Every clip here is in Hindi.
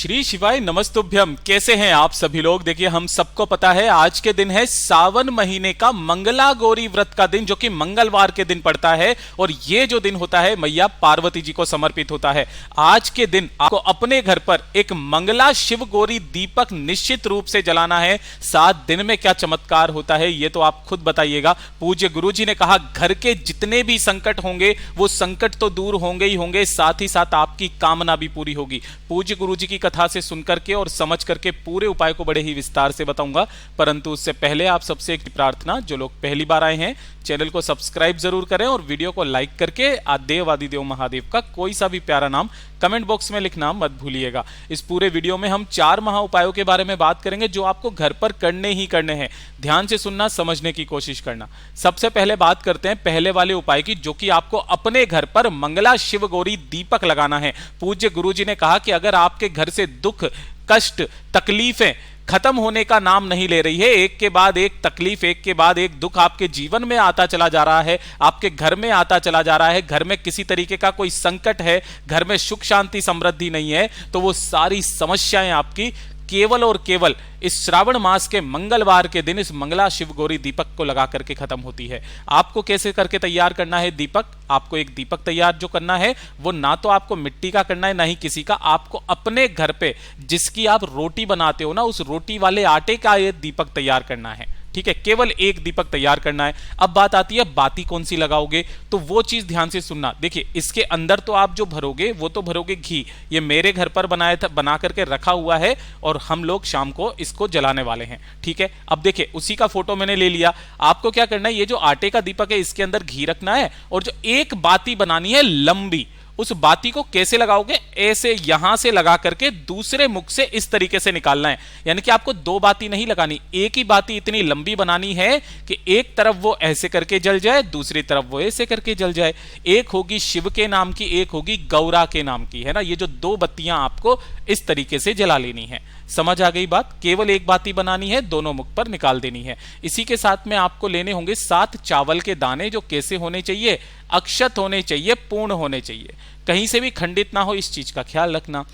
श्री शिवाय नमस्तुभ्यम। कैसे हैं आप सभी लोग। देखिए हम सबको पता है आज के दिन है सावन महीने का मंगला गौरी व्रत का दिन, जो कि मंगलवार के दिन पड़ता है और ये जो दिन होता है मैया पार्वती जी को समर्पित होता है। आज के दिन आपको अपने घर पर एक मंगला शिव गौरी दीपक निश्चित रूप से जलाना है। 7 दिन में क्या चमत्कार होता है ये तो आप खुद बताइएगा। पूज्य गुरु जी ने कहा घर के जितने भी संकट होंगे वो संकट तो दूर होंगे ही होंगे, साथ ही साथ आपकी कामना भी पूरी होगी। पूज्य गुरु जी की कथा से सुनकर के और समझ करके पूरे उपाय को बड़े ही विस्तार से बताऊंगा, परंतु उससे पहले आप सबसे एक प्रार्थना, जो लोग पहली बार आए हैं चैनल को सब्सक्राइब जरूर करें और वीडियो को लाइक करके आदेव आदिदेव महादेव का कोई सा भी प्यारा नाम कमेंट बॉक्स में लिखना मत भूलिएगा। इस पूरे वीडियो में हम 4 महा उपायों के बारे में बात करेंगे जो आपको घर पर करने ही करने हैं। ध्यान से सुनना, समझने की कोशिश करना। सबसे पहले बात करते हैं पहले वाले उपाय की, जो कि आपको अपने घर पर मंगला शिव गौरी दीपक लगाना है। पूज्य गुरु जी ने कहा कि अगर आपके घर से दुख, कष्ट, तकलीफें खत्म होने का नाम नहीं ले रही है, एक के बाद एक तकलीफ, एक के बाद एक दुख आपके जीवन में आता चला जा रहा है, आपके घर में आता चला जा रहा है, घर में किसी तरीके का कोई संकट है, घर में सुख शांति समृद्धि नहीं है, तो वो सारी समस्याएं आपकी केवल और केवल इस श्रावण मास के मंगलवार के दिन इस मंगला शिव गौरी दीपक को लगा करके खत्म होती है। आपको कैसे करके तैयार करना है दीपक? आपको एक दीपक तैयार जो करना है वो ना तो आपको मिट्टी का करना है ना ही किसी का, आपको अपने घर पे जिसकी आप रोटी बनाते हो ना उस रोटी वाले आटे का ये दीपक तैयार करना है। ठीक है, केवल एक दीपक तैयार करना है। अब बात आती है बाती कौन सी लगाओगे, तो वो चीज ध्यान से सुनना। देखिए इसके अंदर तो आप जो भरोगे वो तो भरोगे घी। ये मेरे घर पर बनाया था, बना करके रखा हुआ है और हम लोग शाम को इसको जलाने वाले हैं। ठीक है, अब देखिए उसी का फोटो मैंने ले लिया। आपको क्या करना है, ये जो आटे का दीपक है इसके अंदर घी रखना है और जो एक बाती बनानी है लंबी, उस बाती को कैसे लगाओगे, ऐसे यहां से लगा करके दूसरे मुख से इस तरीके से निकालना है। यानी कि आपको 2 बाती नहीं लगानी, एक ही बाती इतनी लंबी बनानी है कि एक तरफ वो ऐसे करके जल जाए, दूसरी तरफ वो ऐसे करके जल जाए। एक होगी शिव के नाम की, एक होगी गौरा के नाम की, है ना। ये जो 2 बत्तियां आपको इस तरीके से जला लेनी है। समझ आ गई बात? केवल एक बाती बनानी है, दोनों मुख पर निकाल देनी है। इसी के साथ में आपको लेने होंगे 7 चावल के दाने, जो कैसे होने चाहिए, अक्षत होने चाहिए, पूर्ण होने चाहिए, कहीं से भी खंडित ना हो, इस चीज का ख्याल रखना।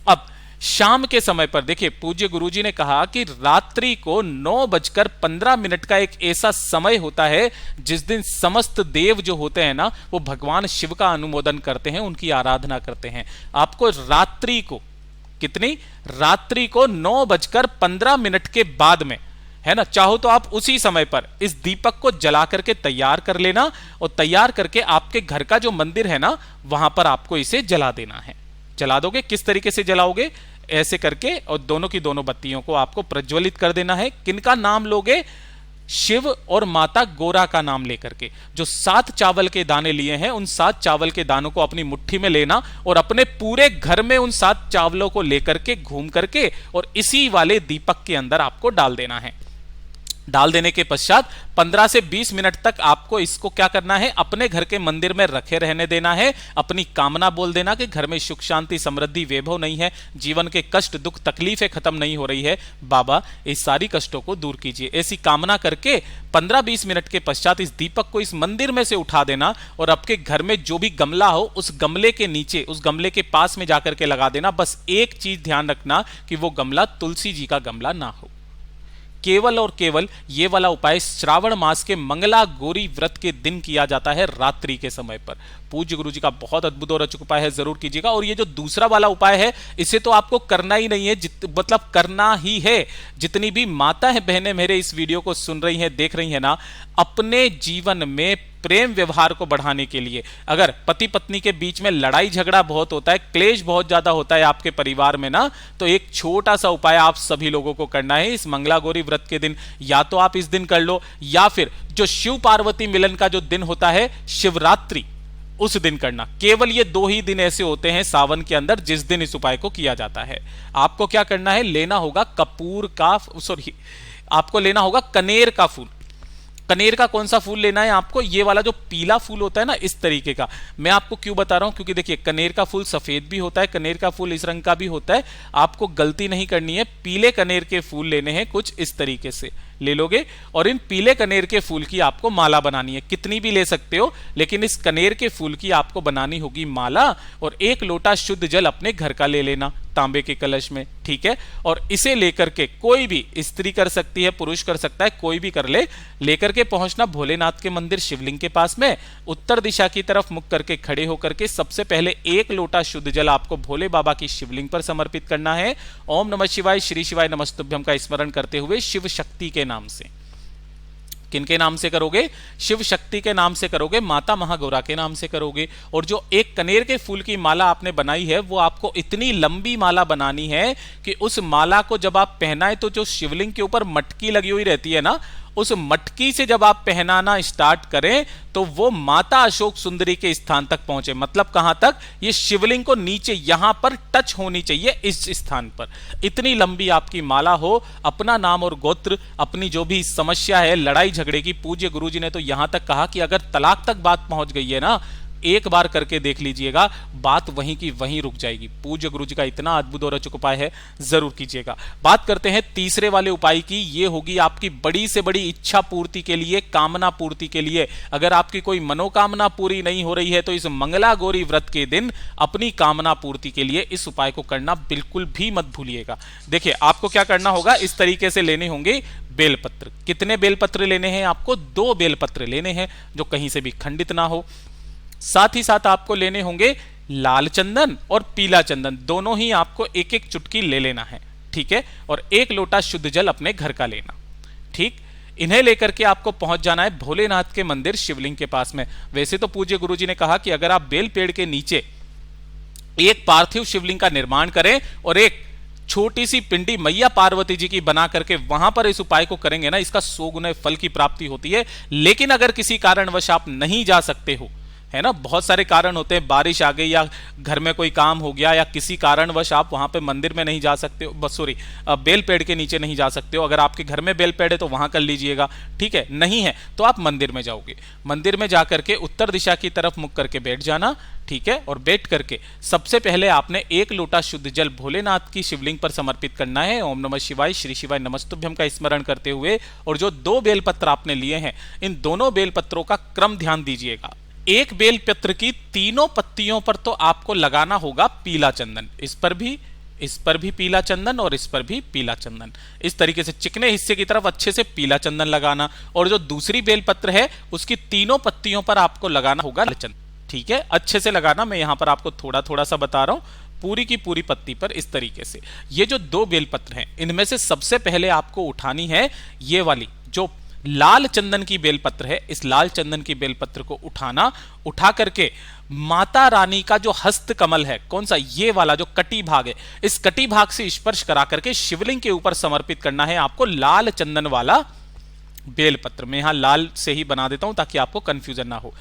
अब शाम के समय पर देखिए पूज्य गुरुजी ने कहा कि रात्रि को 9:15 का एक ऐसा समय होता है जिस दिन समस्त देव जो होते हैं ना वो भगवान शिव का अनुमोदन करते हैं, उनकी आराधना करते हैं। आपको रात्रि को कितनी, रात्रि को 9:15 के बाद में, है ना, चाहो तो आप उसी समय पर इस दीपक को जला करके तैयार कर लेना और तैयार करके आपके घर का जो मंदिर है ना वहां पर आपको इसे जला देना है। जला दोगे, किस तरीके से जलाओगे, ऐसे करके, और दोनों की दोनों बत्तियों को आपको प्रज्वलित कर देना है। किनका नाम लोगे? शिव और माता गौरा का नाम लेकर के। जो 7 चावल के दाने लिए हैं उन 7 चावल के दानों को अपनी मुट्ठी में लेना और अपने पूरे घर में उन 7 चावलों को लेकर के घूम करके और इसी वाले दीपक के अंदर आपको डाल देना है। डाल देने के पश्चात 15 से 20 मिनट तक आपको इसको क्या करना है, अपने घर के मंदिर में रखे रहने देना है। अपनी कामना बोल देना कि घर में सुख शांति समृद्धि वैभव नहीं है, जीवन के कष्ट दुख तकलीफें खत्म नहीं हो रही है, बाबा इस सारी कष्टों को दूर कीजिए। ऐसी कामना करके 15-20 मिनट के पश्चात इस दीपक को इस मंदिर में से उठा देना और आपके घर में जो भी गमला हो उस गमले के नीचे, उस गमले के पास में जाकर के लगा देना। बस एक चीज ध्यान रखना कि वो गमला तुलसी जी का गमला ना हो। केवल और केवल ये वाला उपाय श्रावण मास के मंगला गौरी व्रत के दिन किया जाता है, रात्रि के समय पर। पूज्य गुरु जी का बहुत अद्भुत और अचूक उपाय है, जरूर कीजिएगा। और ये जो दूसरा वाला उपाय है इसे तो आपको करना ही नहीं है, मतलब करना ही है। जितनी भी माता है बहनें मेरे इस वीडियो को सुन रही हैं, देख रही हैं ना, अपने जीवन में प्रेम व्यवहार को बढ़ाने के लिए, अगर पति पत्नी के बीच में लड़ाई झगड़ा बहुत होता है, क्लेश बहुत ज्यादा होता है आपके परिवार में ना, तो एक छोटा सा उपाय आप सभी लोगों को करना है इस मंगला गौरी व्रत के दिन। या तो आप इस दिन कर लो, या फिर जो शिव पार्वती मिलन का जो दिन होता है शिवरात्रि, उस दिन करना। केवल ये 2 ही दिन ऐसे होते हैं सावन के अंदर जिस दिन इस उपाय को किया जाता है। आपको क्या करना है, लेना होगा कपूर का, सॉरी, आपको लेना होगा कनेर का फूल। कनेर का कौन सा फूल लेना है आपको? ये वाला जो पीला फूल होता है ना, इस तरीके का। मैं आपको क्यों बता रहा हूं, क्योंकि देखिए कनेर का फूल सफेद भी होता है, कनेर का फूल इस रंग का भी होता है। आपको गलती नहीं करनी है, पीले कनेर के फूल लेने हैं, कुछ इस तरीके से ले लोगे और इन पीले कनेर के फूल की आपको माला बनानी है। कितनी भी ले सकते हो, लेकिन इस कनेर के फूल की आपको बनानी होगी माला। और 1 लोटा शुद्ध जल अपने घर का ले लेना, तांबे के कलश में, ठीक है। और इसे लेकर के कोई भी स्त्री कर सकती है, पुरुष कर सकता है, कोई भी कर ले, लेकर के पहुंचना भोलेनाथ के मंदिर शिवलिंग के पास में, उत्तर दिशा की तरफ मुख करके खड़े होकर के सबसे पहले एक लोटा शुद्ध जल आपको भोले बाबा की शिवलिंग पर समर्पित करना है। ओम नमः शिवाय, श्री शिवाय नमस्तुभ्यम का स्मरण करते हुए शिव शक्ति के नाम से। किनके नाम से करोगे? शिव शक्ति के नाम से करोगे, माता महागौरा के नाम से करोगे। और जो एक कनेर के फूल की माला आपने बनाई है वो आपको इतनी लंबी माला बनानी है कि उस माला को जब आप पहनाए तो जो शिवलिंग के ऊपर मटकी लगी हुई रहती है ना, उस मटकी से जब आप पहनाना स्टार्ट करें तो वो माता अशोक सुंदरी के स्थान तक पहुंचे। मतलब कहां तक? ये शिवलिंग को नीचे यहां पर टच होनी चाहिए, इस स्थान पर। इतनी लंबी आपकी माला हो, अपना नाम और गोत्र, अपनी जो भी समस्या है लड़ाई झगड़े की, पूज्य गुरुजी ने तो यहां तक कहा कि अगर तलाक तक बात पहुंच गई है ना, एक बार करके देख लीजिएगा, बात वहीं की वहीं रुक जाएगी। पूज्य गुरुजी का इतना अद्भुत और अचूक उपाय है, जरूर कीजिएगा। बात करते हैं तीसरे वाले उपाय की। ये होगी आपकी बड़ी से बड़ी इच्छा पूर्ति के लिए, कामना पूर्ति के लिए। अगर आपकी कोई मनोकामना पूरी नहीं हो रही है तो इस मंगला गौरी व्रत के दिन अपनी कामना पूर्ति के लिए इस उपाय को करना बिल्कुल भी मत भूलिएगा। देखिए आपको क्या करना होगा, इस तरीके से लेने होंगे बेलपत्र। कितने बेलपत्र लेने हैं आपको? 2 बेलपत्र लेने हैं जो कहीं से भी खंडित ना हो। साथ ही साथ आपको लेने होंगे लाल चंदन और पीला चंदन, दोनों ही आपको एक एक चुटकी ले लेना है, ठीक है। और 1 लोटा शुद्ध जल अपने घर का लेना, ठीक। इन्हें लेकर के आपको पहुंच जाना है भोलेनाथ के मंदिर शिवलिंग के पास में। वैसे तो पूज्य गुरुजी ने कहा कि अगर आप बेल पेड़ के नीचे एक पार्थिव शिवलिंग का निर्माण करें और एक छोटी सी पिंडी मैया पार्वती जी की बना करके वहां पर इस उपाय को करेंगे ना, इसका 100 गुना फल की प्राप्ति होती है। लेकिन अगर किसी कारणवश आप नहीं जा सकते हो, है ना, बहुत सारे कारण होते हैं, बारिश आ गई या घर में कोई काम हो गया या किसी कारणवश आप वहां पे मंदिर में नहीं जा सकते हो, बस सॉरी बेल पेड़ के नीचे नहीं जा सकते हो। अगर आपके घर में बेल पेड़ है तो वहां कर लीजिएगा, ठीक है। नहीं है तो आप मंदिर में जाओगे, मंदिर में जाकर के उत्तर दिशा की तरफ मुख करके बैठ जाना, ठीक है। और बैठ करके सबसे पहले आपने 1 लोटा शुद्ध जल भोलेनाथ की शिवलिंग पर समर्पित करना है। ओम नमः शिवाय, श्री शिवाय नमस्तुभ्यम का स्मरण करते हुए। और जो 2 बेलपत्र आपने लिए हैं, इन दोनों बेलपत्रों का क्रम ध्यान दीजिएगा। एक बेलपत्र की तीनों पत्तियों पर तो आपको लगाना होगा पीला चंदन, इस पर भी पीला चंदन और इस पर भी पीला चंदन। इस तरीके से चिकने हिस्से की तरफ अच्छे से पीला चंदन लगाना। और जो दूसरी बेलपत्र है उसकी तीनों पत्तियों पर आपको लगाना होगा लाल चंदन, ठीक है। अच्छे से लगाना, मैं यहां पर आपको थोड़ा थोड़ा सा बता रहा हूं, पूरी की पूरी पत्ती पर इस तरीके से। ये जो 2 बेलपत्र हैं इनमें से सबसे पहले आपको उठानी है ये वाली जो लाल चंदन की बेलपत्र है। इस लाल चंदन की बेलपत्र को उठा करके माता रानी का जो हस्त कमल है, कौन सा? ये वाला जो कटी भाग है, इस कटी भाग से स्पर्श करा करके शिवलिंग के ऊपर समर्पित करना है आपको लाल चंदन वाला बेलपत्र। मैं यहां लाल से ही बना देता हूं ताकि आपको कंफ्यूजन ना हो।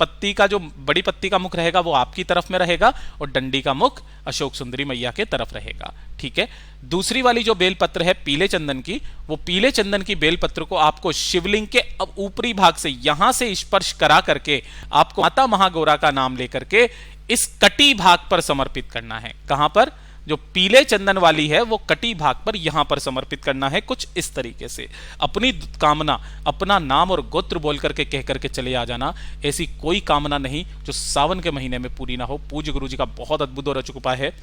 पत्ती का जो बड़ी पत्ती का मुख रहेगा वो आपकी तरफ में रहेगा और डंडी का मुख अशोक सुंदरी मैया के तरफ रहेगा, ठीक है। दूसरी वाली जो बेलपत्र है पीले चंदन की, वो पीले चंदन की बेलपत्र को आपको शिवलिंग के अब ऊपरी भाग से यहां से स्पर्श करा करके आपको माता महागौरा का नाम लेकर के इस कटी भाग पर समर्पित करना है। कहां पर? जो पीले चंदन वाली है वो कटी भाग पर यहां पर समर्पित करना है। कुछ इस तरीके से अपनी कामना, अपना नाम और गोत्र बोल करके कह करके चले आ जाना। ऐसी कोई कामना नहीं जो सावन के महीने में पूरी ना हो। पूज्य गुरु जी का बहुत अद्भुत और अचूक उपाय है,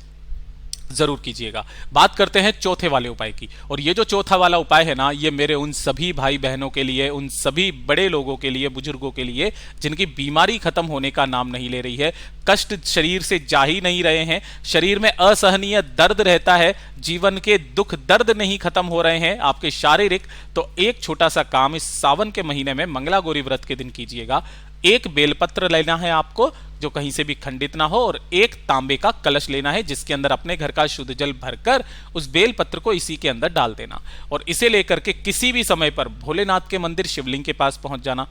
जरूर कीजिएगा। बात करते हैं चौथे वाले उपाय की। और ये जो चौथा वाला उपाय है ना, ये मेरे उन सभी भाई बहनों के लिए, उन सभी बड़े लोगों के लिए, बुजुर्गों के लिए जिनकी बीमारी खत्म होने का नाम नहीं ले रही है, कष्ट शरीर से जा ही नहीं रहे हैं, शरीर में असहनीय दर्द रहता है, जीवन के दुख दर्द नहीं खत्म हो रहे हैं आपके शारीरिक, तो एक छोटा सा काम इस सावन के महीने में मंगला गौरी व्रत के दिन कीजिएगा। 1 बेलपत्र लेना है आपको जो कहीं से भी खंडित ना हो, और 1 तांबे का कलश लेना है जिसके अंदर अपने घर का शुद्ध जल भरकर उस बेलपत्र को इसी के अंदर डाल देना। और इसे लेकर के किसी भी समय पर भोलेनाथ के मंदिर शिवलिंग के पास पहुंच जाना।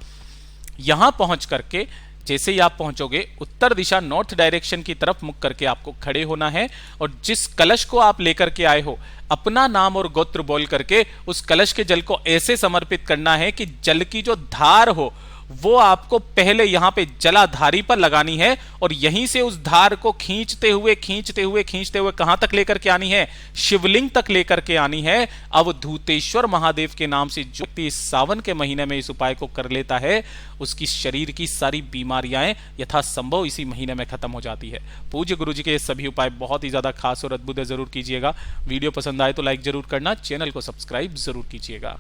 यहां पहुंच करके जैसे ही आप पहुंचोगे उत्तर दिशा नॉर्थ डायरेक्शन की तरफ मुख करके आपको खड़े होना है। और जिस कलश को आप लेकर के आए हो अपना नाम और गोत्र बोल करके उस कलश के जल को ऐसे समर्पित करना है कि जल की जो धार हो वो आपको पहले यहां पे जलाधारी पर लगानी है और यहीं से उस धार को खींचते हुए कहां तक लेकर के आनी है, शिवलिंग तक लेकर के आनी है। अवधूतेश्वर महादेव के नाम से जो व्यक्ति इस सावन के महीने में इस उपाय को कर लेता है, उसकी शरीर की सारी बीमारियां यथासंभव इसी महीने में खत्म हो जाती है। पूज्य गुरु जी के ये सभी उपाय बहुत ही ज्यादा खास और अद्भुत है, जरूर कीजिएगा। वीडियो पसंद आए तो लाइक जरूर करना, चैनल को सब्सक्राइब जरूर कीजिएगा।